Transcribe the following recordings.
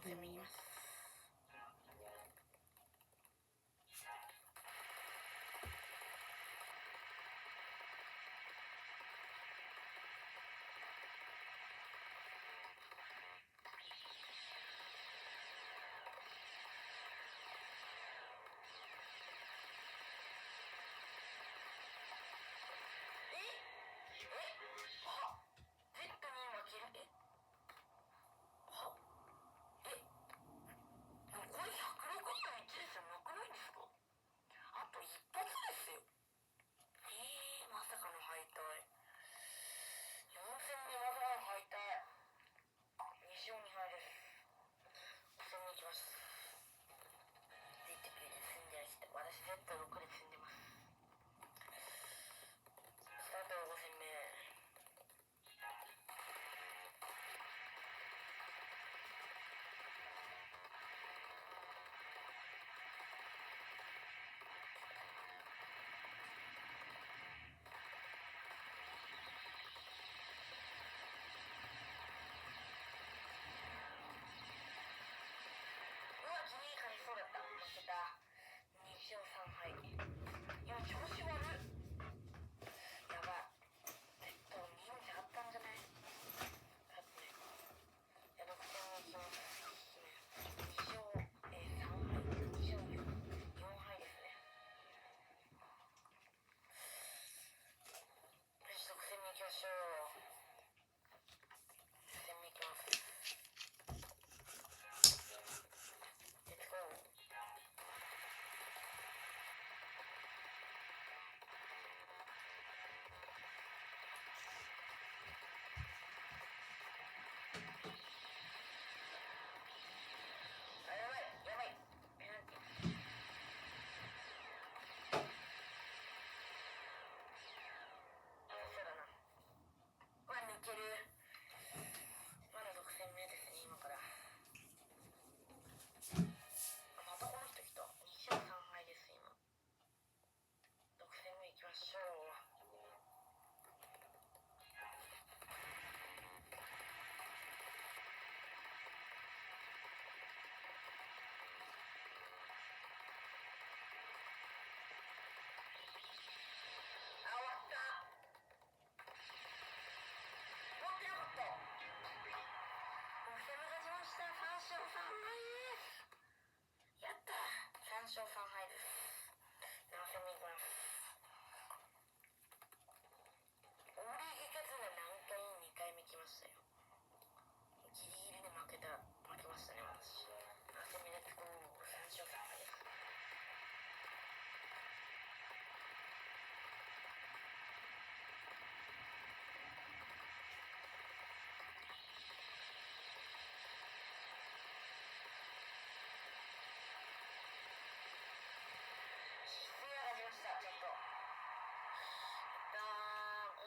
戦目いきます。3勝3敗です。7戦目いきます。オーリーゲカツが何回2回目来ましたよ。ギリギリで負けましたね、私。7戦目で3勝3敗です。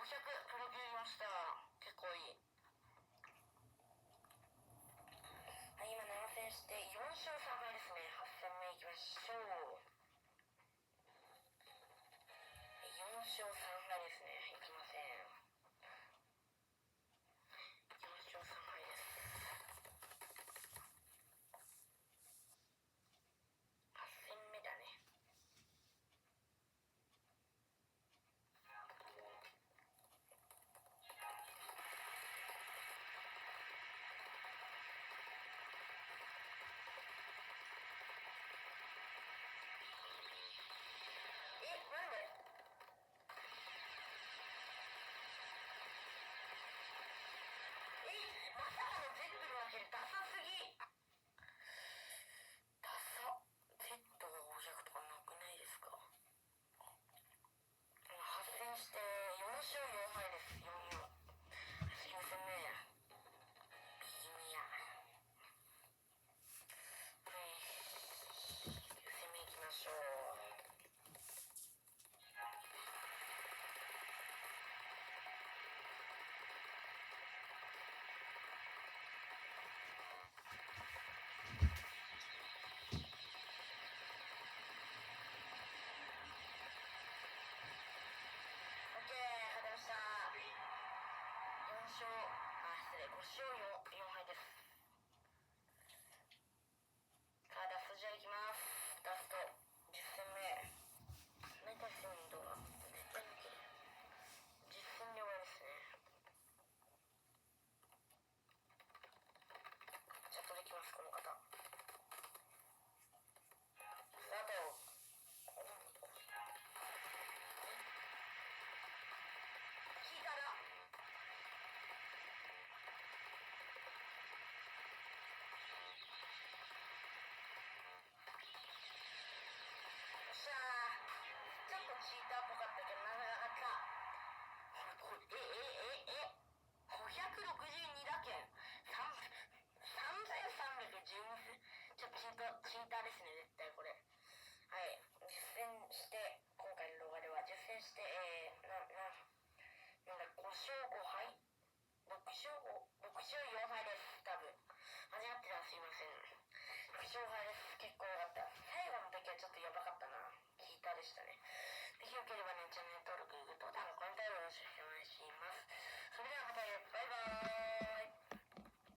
500プロ級しました。結構いい。はい、今7戦して4勝3敗ですね。8戦目いきましょう。4勝3敗ですね。いきません。4勝3敗です。8戦目だね。なんでまさかの Z に負ける。ダサすぎ。ダサ。Z が500とかなくないですか。8戦して4勝4敗です。4-4。9戦目ビギニア。はい、9戦目いきましょう。5勝4敗です。チーターポ